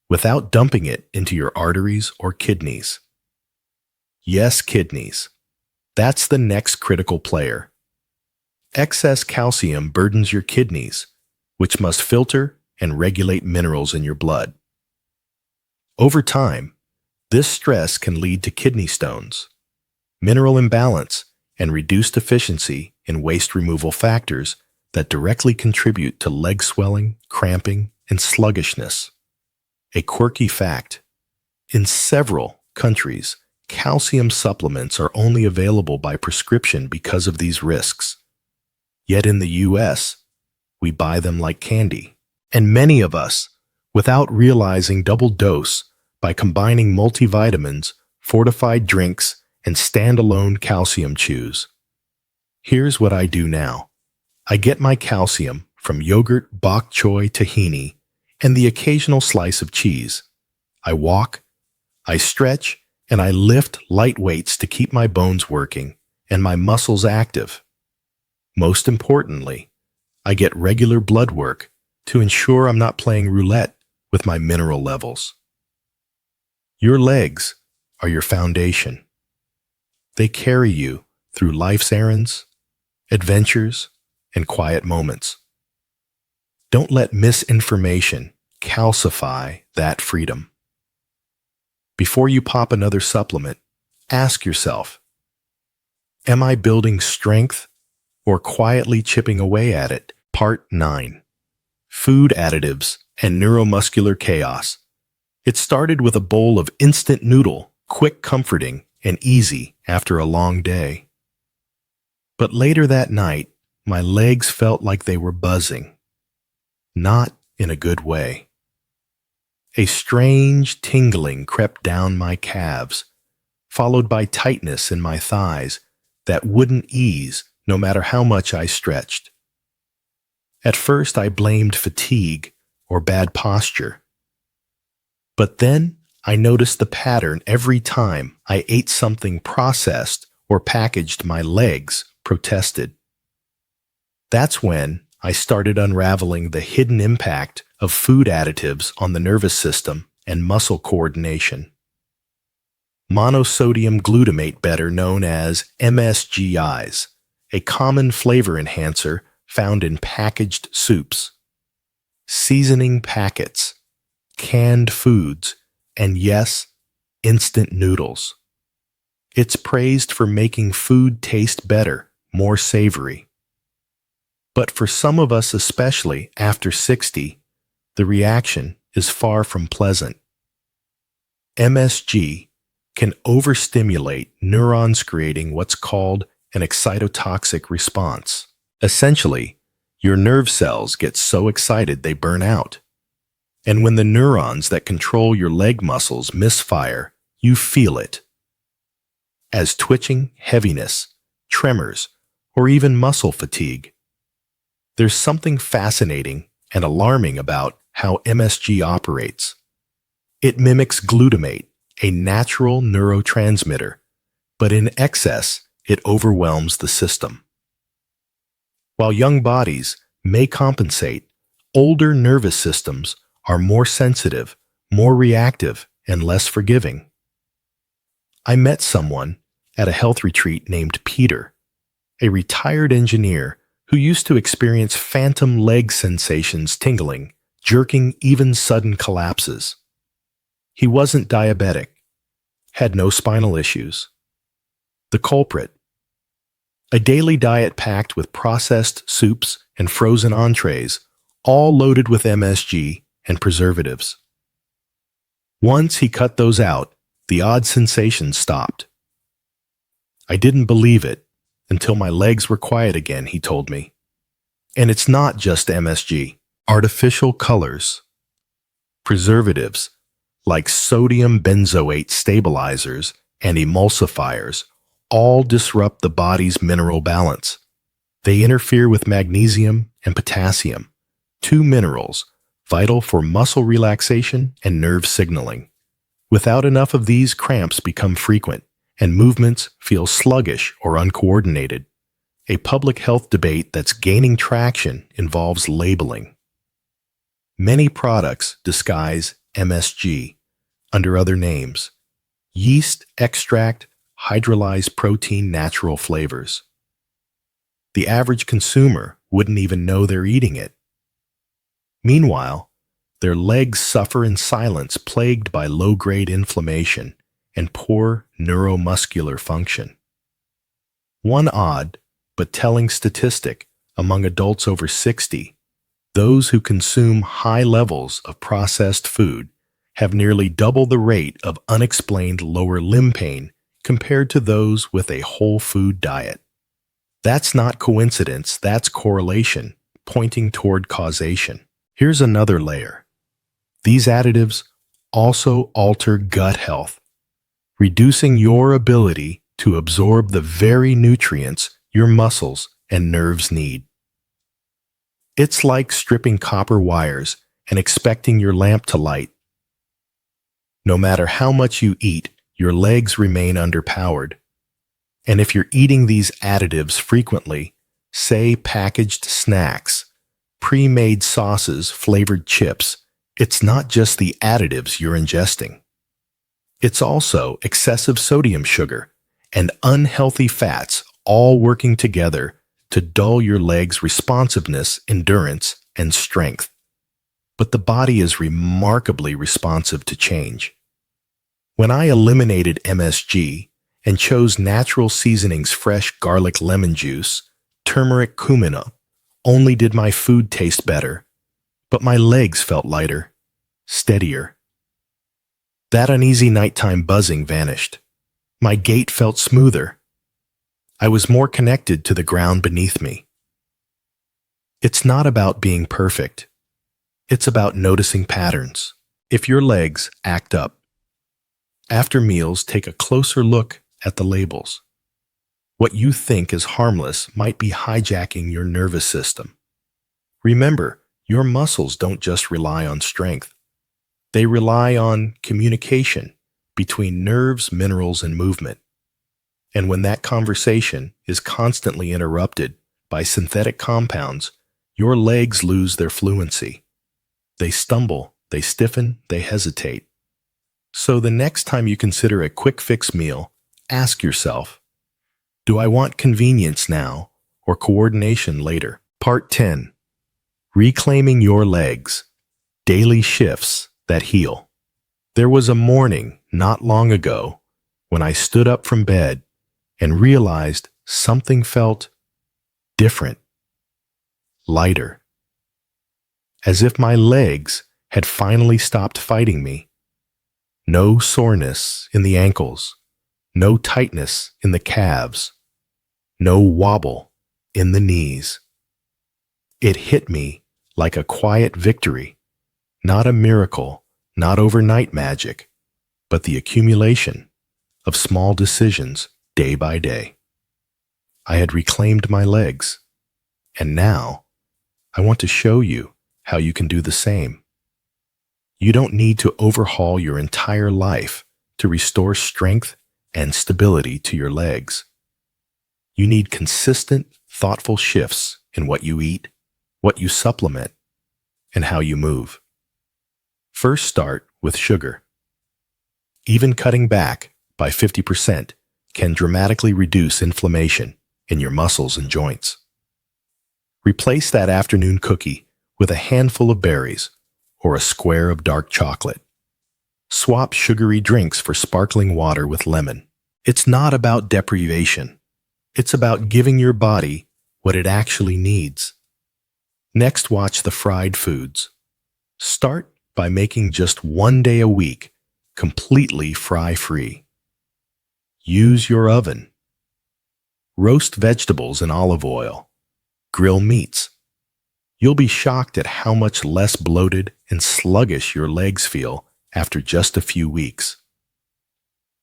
without dumping it into your arteries or kidneys. Yes, kidneys. That's the next critical player. Excess calcium burdens your kidneys, which must filter and regulate minerals in your blood. Over time, this stress can lead to kidney stones, mineral imbalance, and reduced efficiency in waste removal factors that directly contribute to leg swelling, cramping, and sluggishness. A quirky fact: in several countries, calcium supplements are only available by prescription because of these risks. Yet in the US, we buy them like candy. And many of us, without realizing, double dose by combining multivitamins, fortified drinks, and standalone calcium chews. Here's what I do now. I get my calcium from yogurt, bok choy, tahini, and the occasional slice of cheese. I walk, I stretch, and I lift light weights to keep my bones working and my muscles active. Most importantly, I get regular blood work to ensure I'm not playing roulette with my mineral levels. Your legs are your foundation. They carry you through life's errands, adventures, and quiet moments. Don't let misinformation calcify that freedom. Before you pop another supplement, ask yourself, am I building strength or quietly chipping away at it? Part 9. Food additives and neuromuscular chaos. It started with a bowl of instant noodle, quick, comforting, and easy after a long day. But later that night, my legs felt like they were buzzing. Not in a good way. A strange tingling crept down my calves, followed by tightness in my thighs that wouldn't ease no matter how much I stretched. At first, I blamed fatigue or bad posture. But then I noticed the pattern every time I ate something processed or packaged. My legs protested. That's when I started unraveling the hidden impact of food additives on the nervous system and muscle coordination. Monosodium glutamate, better known as MSGIs, a common flavor enhancer found in packaged soups, seasoning packets, canned foods, and yes, instant noodles. It's praised for making food taste better, more savory. But for some of us, especially after 60, the reaction is far from pleasant. MSG can overstimulate neurons, creating what's called an excitotoxic response. Essentially, your nerve cells get so excited they burn out. And when the neurons that control your leg muscles misfire, you feel it. As twitching, heaviness, tremors, or even muscle fatigue. There's something fascinating and alarming about how MSG operates. It mimics glutamate, a natural neurotransmitter, but in excess, it overwhelms the system. While young bodies may compensate, older nervous systems are more sensitive, more reactive, and less forgiving. I met someone at a health retreat named Peter, a retired engineer who used to experience phantom leg sensations, tingling, jerking, even sudden collapses. He wasn't diabetic, had no spinal issues. The culprit: a daily diet packed with processed soups and frozen entrees, all loaded with MSG and preservatives. Once he cut those out, the odd sensations stopped. I didn't believe it until my legs were quiet again, he told me. And it's not just MSG. Artificial colors, preservatives like sodium benzoate stabilizers and emulsifiers all disrupt the body's mineral balance. They interfere with magnesium and potassium, two minerals vital for muscle relaxation and nerve signaling. Without enough of these, cramps become frequent, and movements feel sluggish or uncoordinated. A public health debate that's gaining traction involves labeling. Many products disguise MSG under other names: yeast extract, hydrolyzed protein, natural flavors. The average consumer wouldn't even know they're eating it. Meanwhile, their legs suffer in silence, plagued by low-grade inflammation and poor neuromuscular function. One odd but telling statistic among adults over 60: those who consume high levels of processed food have nearly double the rate of unexplained lower limb pain compared to those with a whole food diet. That's not coincidence, that's correlation, pointing toward causation. Here's another layer. These additives also alter gut health, reducing your ability to absorb the very nutrients your muscles and nerves need. It's like stripping copper wires and expecting your lamp to light. No matter how much you eat, your legs remain underpowered. And if you're eating these additives frequently, say packaged snacks, pre-made sauces, flavored chips, it's not just the additives you're ingesting. It's also excessive sodium, sugar, and unhealthy fats all working together to dull your legs' responsiveness, endurance, and strength. But the body is remarkably responsive to change. When I eliminated MSG and chose natural seasonings, fresh garlic, lemon juice, turmeric, cumin, only did my food taste better, but my legs felt lighter, steadier. That uneasy nighttime buzzing vanished. My gait felt smoother. I was more connected to the ground beneath me. It's not about being perfect. It's about noticing patterns. If your legs act up after meals, take a closer look at the labels. What you think is harmless might be hijacking your nervous system. Remember, your muscles don't just rely on strength. They rely on communication between nerves, minerals, and movement. And when that conversation is constantly interrupted by synthetic compounds, your legs lose their fluency. They stumble, they stiffen, they hesitate. So the next time you consider a quick fix meal, ask yourself, do I want convenience now, or coordination later. Part 10. Reclaiming your legs. Daily shifts that heal. There was a morning not long ago when I stood up from bed and realized something felt different, lighter, as if my legs had finally stopped fighting me. No soreness in the ankles, no tightness in the calves, no wobble in the knees. It hit me like a quiet victory, not a miracle, not overnight magic, but the accumulation of small decisions day by day. I had reclaimed my legs, and now I want to show you how you can do the same. You don't need to overhaul your entire life to restore strength and stability to your legs. You need consistent, thoughtful shifts in what you eat, what you supplement, and how you move. First, start with sugar. Even cutting back by 50% can dramatically reduce inflammation in your muscles and joints. Replace that afternoon cookie with a handful of berries or a square of dark chocolate. Swap sugary drinks for sparkling water with lemon. It's not about deprivation. It's about giving your body what it actually needs. Next, watch the fried foods. Start by making just one day a week completely fry-free. Use your oven. Roast vegetables in olive oil. Grill meats. You'll be shocked at how much less bloated and sluggish your legs feel after just a few weeks.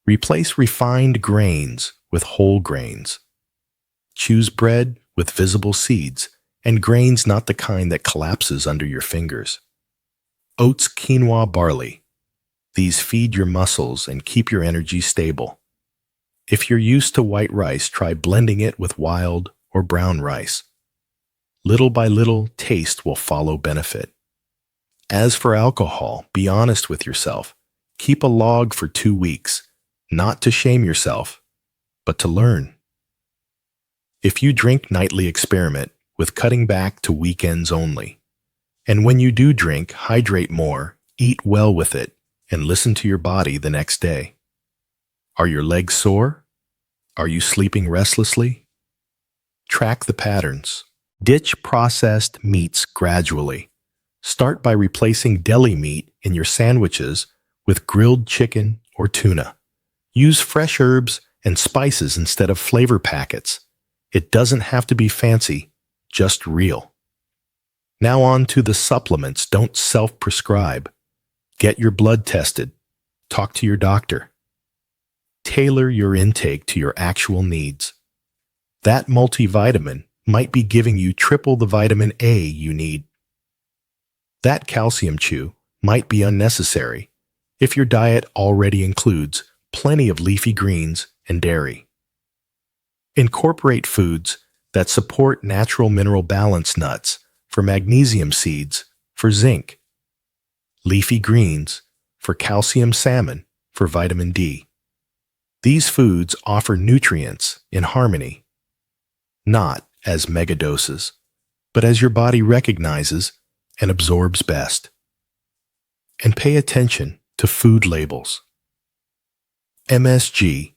Replace refined grains with whole grains. Choose bread with visible seeds and grains not the kind that collapses under your fingers. Oats, quinoa, barley. These feed your muscles and keep your energy stable. If you're used to white rice, try blending it with wild or brown rice. Little by little, taste will follow benefit. As for alcohol, be honest with yourself. Keep a log for 2 weeks, not to shame yourself, but to learn. If you drink nightly, experiment with cutting back to weekends only. And when you do drink, hydrate more, eat well with it, and listen to your body the next day. Are your legs sore? Are you sleeping restlessly? Track the patterns. Ditch processed meats gradually. Start by replacing deli meat in your sandwiches with grilled chicken or tuna. Use fresh herbs and spices instead of flavor packets. It doesn't have to be fancy, just real. Now on to the supplements. Don't self-prescribe. Get your blood tested. Talk to your doctor. Tailor your intake to your actual needs. That multivitamin might be giving you triple the vitamin A you need. That calcium chew might be unnecessary if your diet already includes plenty of leafy greens and dairy. Incorporate foods that support natural mineral balance: nuts for magnesium, seeds for zinc, leafy greens for calcium, salmon for vitamin D. These foods offer nutrients in harmony, not as megadoses, but as your body recognizes and absorbs best. And pay attention to food labels. MSG,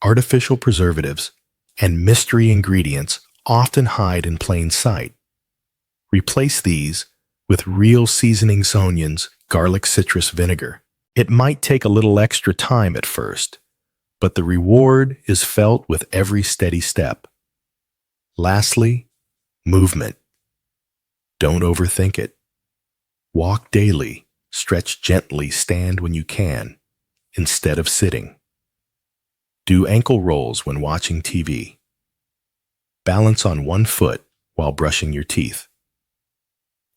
artificial preservatives, and mystery ingredients often hide in plain sight. Replace these with real seasonings: onions, garlic, citrus vinegar. It might take a little extra time at first, but the reward is felt with every steady step. Lastly, movement. Don't overthink it. Walk daily, stretch gently, stand when you can, instead of sitting. Do ankle rolls when watching TV. Balance on one foot while brushing your teeth.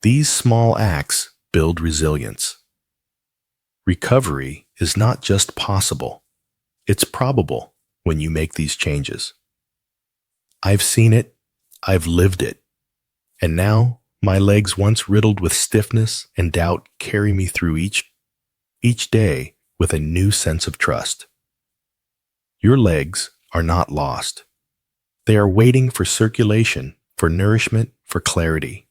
These small acts build resilience. Recovery is not just possible, it's probable when you make these changes. I've seen it, I've lived it, and now my legs, once riddled with stiffness and doubt, carry me through each day with a new sense of trust. Your legs are not lost. They are waiting for circulation, for nourishment, for clarity.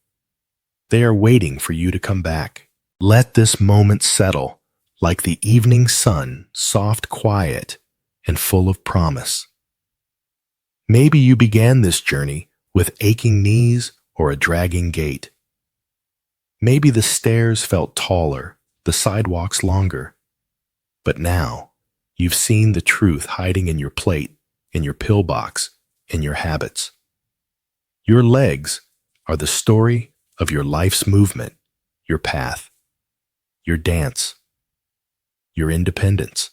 They are waiting for you to come back. Let this moment settle, like the evening sun, soft, quiet, and full of promise. Maybe you began this journey with aching knees or a dragging gait. Maybe the stairs felt taller, the sidewalks longer. But now, you've seen the truth hiding in your plate, in your pill box, in your habits. Your legs are the story of your life's movement, your path, your dance, your independence.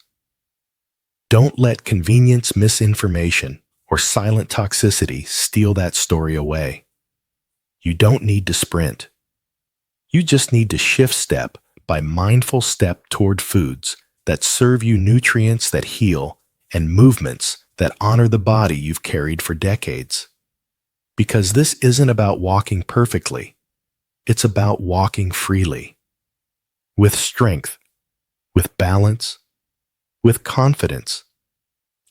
Don't let convenience, misinformation, or silent toxicity steal that story away. You don't need to sprint. You just need to shift step by mindful step toward foods that serve you nutrients that heal and movements that honor the body you've carried for decades. Because this isn't about walking perfectly. It's about walking freely. With strength, with balance, with confidence.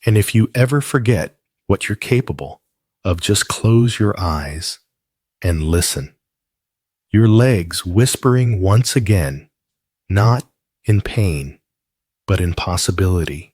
And if you ever forget what you're capable of, just close your eyes and listen. Your legs whispering once again, not in pain, but in possibility.